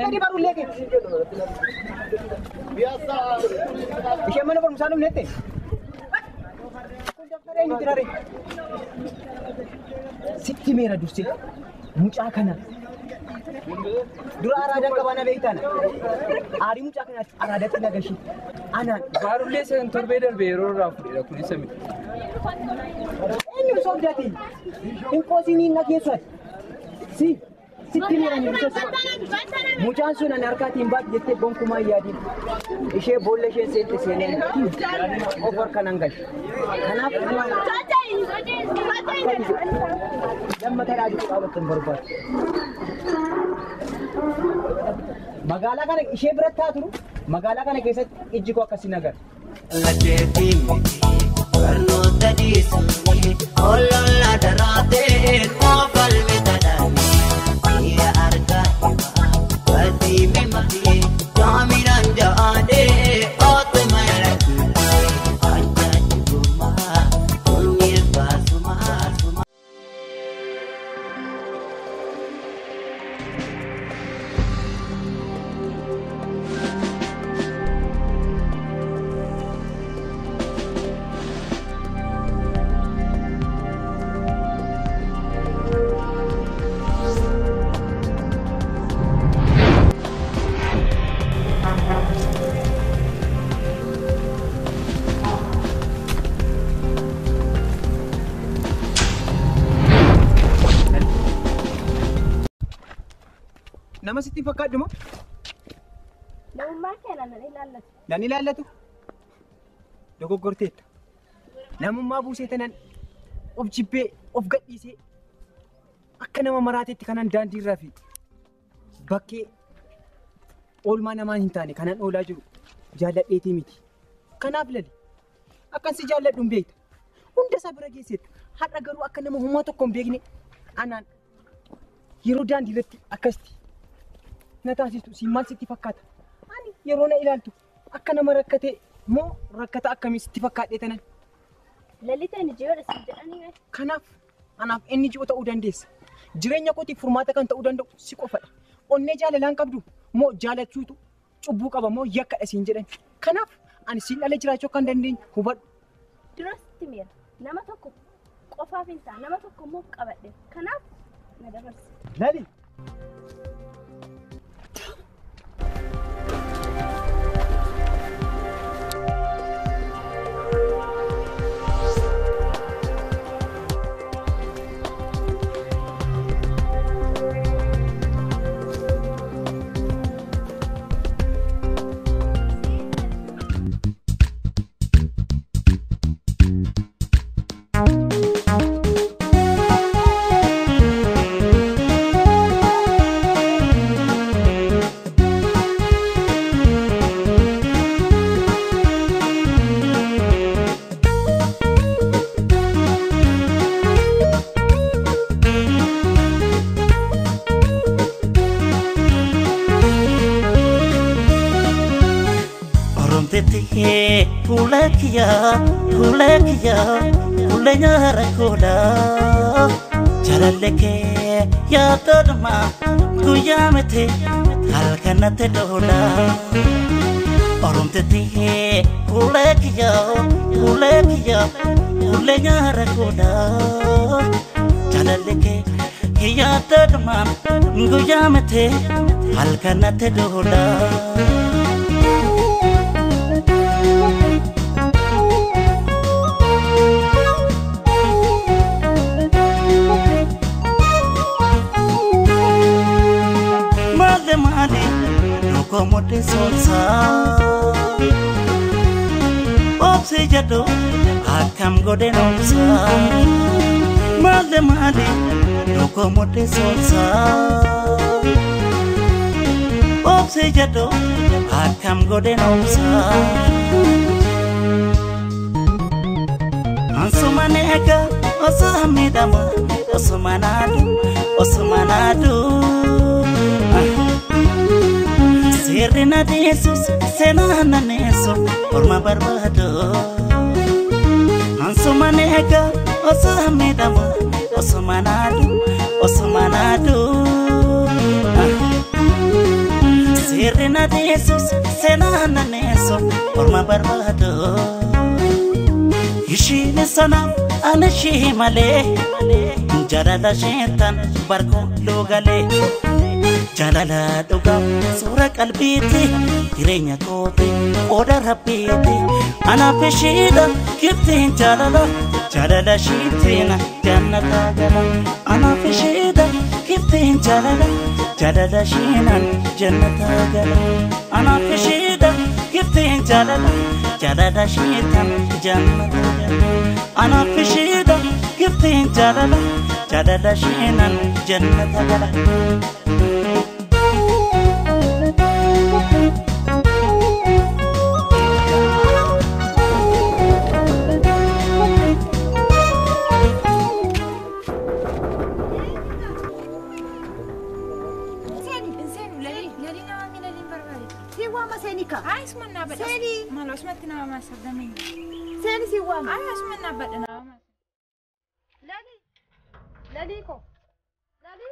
Gadi barullee kee. Isheen mana barumsaa dhufneette? Kun daftara eenyutti raree? Sitti meera dursee mucaa kana. Dura araadaan qabaana beektaana. Aarii mucaa kanaatti araadatti nagashii. Anaan. Baarullee san torbee darbee yeroo irraa fudheedha kun isa miti. Eenyu soogdaatiin? Hin qoosiin hin nageessuati. Si sitti miidhanii mucaan sun ani harkaatiin baadhi jettee gonkumaa yaadiin ishee boolla ishee seette seeneen of harka nan galche. Kanaaf lammata raajii qabattan barbaadu. Magaalaa kana ishee biratti haa turu magaalaa kana keessatti ijji koo akkasii nagar. Barnoota dhiisanii olola daraatee koofal bitadhanii biyya argaa himaa badii mimatii jaaminaan jaadee ootuma lakkii ajaa'ibummaa kunneen baasumaa sumaa. Nama sitti fakkaatu moo? Namummaa keenya nan ilaallatu. Nan ilaallatu? Dogoggorteetta. Namummaa buusee tanan of jibbee of gadhiisee akka nama maraateetti kanan daandii irraa fi bakkee oolmaa namaa hin taane kanan oolaa jiru jaalladheetii miti. Kanaaf lali akkan si jaalladhu hin beekta. Hunda isaa bira geesseetta. Har'a garuu akka nama hummaa tokko hin beekne anaan yeroo daandii irratti akkasitti na taasistu si maal sitti fakkaata? Ani yeroo na ilaaltu akka nama rakkatee moo rakkata akkamii sitti fakkaadhee tanan? Lalitaan ijoollee si jedhanii kanaaf anaaf inni ji'oo ta'uu dandeessa. Jireenya kootiif furmaata kan ta'uu danda'u si qofadha. Onnee jaalalaan qabdu moo jaalachuutu cubbuu qaba moo yakkadha siin jedhan. Kanaaf ani siin ala jiraachuu akka hin dandeenye hubadhu. Duratti miira nama tokko qofaaf hin ta'a nama tokko immoo qabadhe. Kanaaf na dabarsi. Lali. Kulenya rakoda jalaleke ya todma guyamete halkanate dola oromte tihe kulenya rakoda jalaleke ya todma guyamete halkanate dola. Como te solsa Opse jado Akam gode nomsa Male No como te solsa Opse jado Akam gode nomsa Ansumaneka Osamidama Osumanadu Sirrina deesus senana neesu orma barbado Ansumaneka osamidama osumanadu Sirrina deesus senana neesu orma barbado Ishine sana anashi male jarada shetan barko logale Jalala doga sura kalbiti Tirenya kote oda rapiti Ana peshida kiftin jalala Jalala shitina jannata gala Ana peshida giftiin jaalala shiinan jannata gala anaaf ishiidha giftiin jaalala shiitan jannata gala anaaf ishiidha giftiin jaalala shiinan jannata gala. Seni si wam. Ay asma na bad na ma. Lali ko. Lali.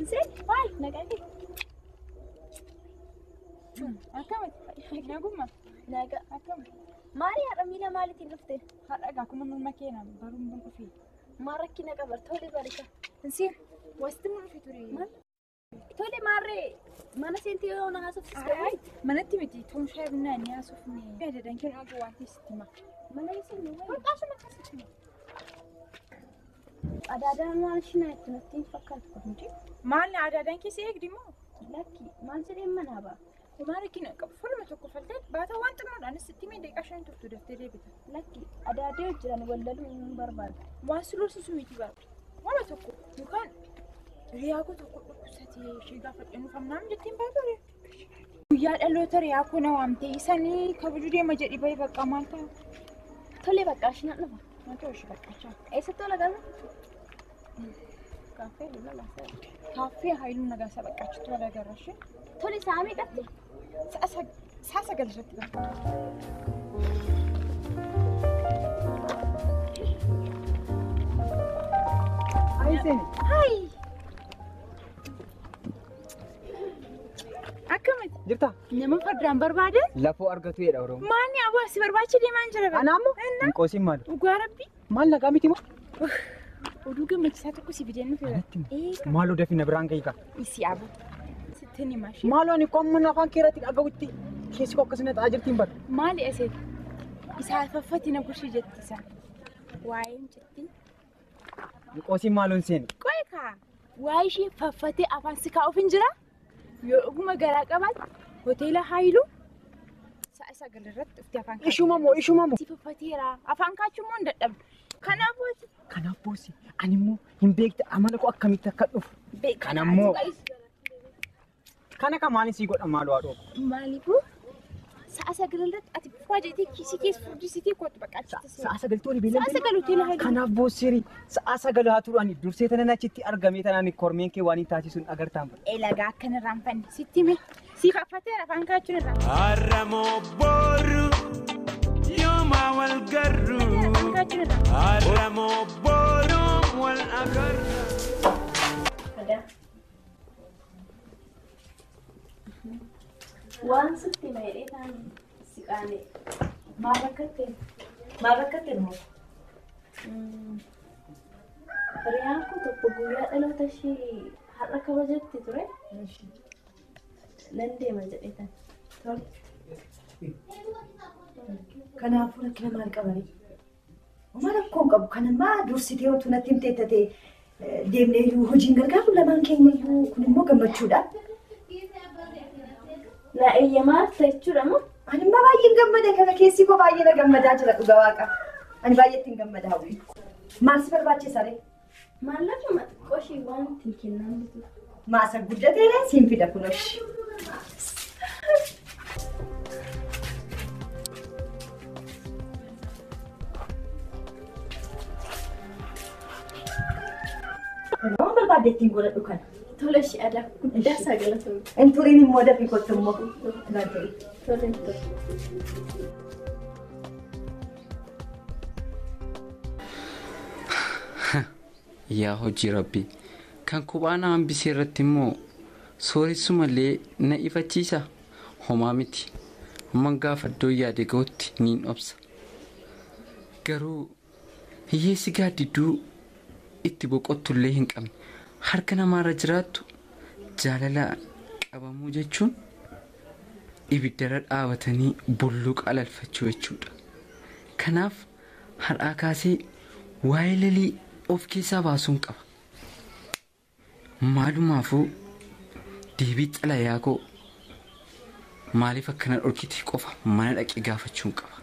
Sen, why? Nagati. Akkamit naguma naga akkamit maali haadha miila maaliitiin dhufte haadha kun nama makeena baruun bun dhufi maarakki naga bar tole barika insiin wasti mun dhufi ture maal tole maarree mana seentii yoo na haasofsiiste manatti miti tuun shaabinaa ni haasofne yaadadan kennu akka wanti sittima mana isin warqaasuma akkasitti adaadaan waan shinaa itti natti fakkaatu kunti maal adaadaan keessi eegdimoo lakki maal jedhee manaa ba'a. Maali kina qabu fulma tokko faltee baata waan xinnoodhaan sitti mee deeqa shan turtu daftee deebita. Lakki adaadee jiran wallaluu hin barbaadu. Waan siloosisu miti barbaadu. Wala tokko yookaan riyaakoo tokko dhukkubsatee ishee gaafadhee famnaam jettiin baatore. Guyyaa dhaloota riyaakoo na waamtee isanii kabajuu deema jedhi bahee bakka maal ta'a. Tolee bakka ashinaan dhufa. Maal ta'u ishee bakka achaa. Eessatti tola gala? Kaaffee lula laafee. Kaaffee haayiluu nagaasa bakka achitti wal agarra. Tole saamii qatte. Saasa galirratti bakka. Hai Seni. Hai. Akkamit? Jirta? Nama fardaan barbaade? Lafoo argatu jedha Oromoo. Maanni aboo si barbaachi deemaan jira. Anaammoo? Hin qoosin maal? Dhugaa rabbi. Maal nagaa miti moo? Oduu gammachiisaa tokko si fideen nufi. Maaloo dafina biraan gahiika? Isi aboo. Sittini maashee. Maaloo ani qommuun afaan keerratti dhaga'utti keessi koo akkasina ta'aa jirtiin bara. Maali asee? Isaa faffati na gushii jetti isaa. Waa'een jetti. Hin qoosin maaloon Seni. Qoy kaa. Waa'ee ishee faffatee afaan si kaa'uuf hin jira. Yoo dhuguma garaa qabaate hoteela Haayiluu sa'a sagalirratti dhuftee afaan kaa'u. Ishuma moo? Si faffateera. Afaan kaachuu moo hin dadhabdu? Kanaaf booti. Kanaaf boosi ani immoo hin beekte amala koo akkamitti akka dhufu. Kana immoo kana ka maaliin sii godha maaloo haadhoo? Maaliifuu? Sa'a sagalirratti ati bifaa jeetee kiisii keessa furdisiitee kootu bakka achitti. Sa'a sagaltuu ni beelan. Sa'a sagal hoteela Haayiluu. Kanaaf boosirii sa'a sagal haa turu ani dursee tanan achitti argamee tanaan kormeen kee waan hin taasisuun agartaan bara. Eelagaa akkanirraan fanne sitti hime si faffateera afaan kaachuun irraa. Harramoo boru yooma wal garru. Afaan kaachuun irraa. Harramoo boru wal agarru. Waan sitti meedhee ta'an si qaane maal rakkatteen moo? Hiriyaan koo tokko guyyaa dhaloota ishee har'a kabajatti ture. Nan deema jedhee tan. Kanaafuu rakkina maal qabanii? Oma rakkoon qabu kanammaa dursitee otoo natti himteettatee deemnee iyyuu hojiin gargaaru lamaan keenya iyyuu kun immoo gammachuudha. Na eeyyamaa jechuudha moo? Ani immoo baay'een gammada kana keessi koo baay'ee na gammadaa jira dhugaa waaqa. Ani baay'eetti hin gammada hawwi. Maal si barbaachisa ree? Maallaqa xiqqooshii waan ittiin kennan bitu. Maasa guddateera siin fida kunoshi. Nama barbaadettiin godhadhu kana. Tole ishee aadaa guddaa sagalatamu. Inturiin immoo dafii kottu immoo. Tole. Yaa hojii rabbii kan kophaa na hambisee irratti immoo sooressumallee na ifachiisa homaa miti amman gaafa iddoo yaade ga'utti niin obsa garuu hiyyeessi gaaddidduu itti boqottullee hin qabne harka namaarra jiraattu jaalala qabamuu jechuun ibiddarra dhaabatanii bulluqa alalfachuu jechuudha. Kanaaf har'aa kaasee waa'ee lalii of keessaa baasuun qaba. Maalumaafuu deebii xalayaa koo maaliif akkana dhorkite qofa mana dhaqee gaafachuun qaba.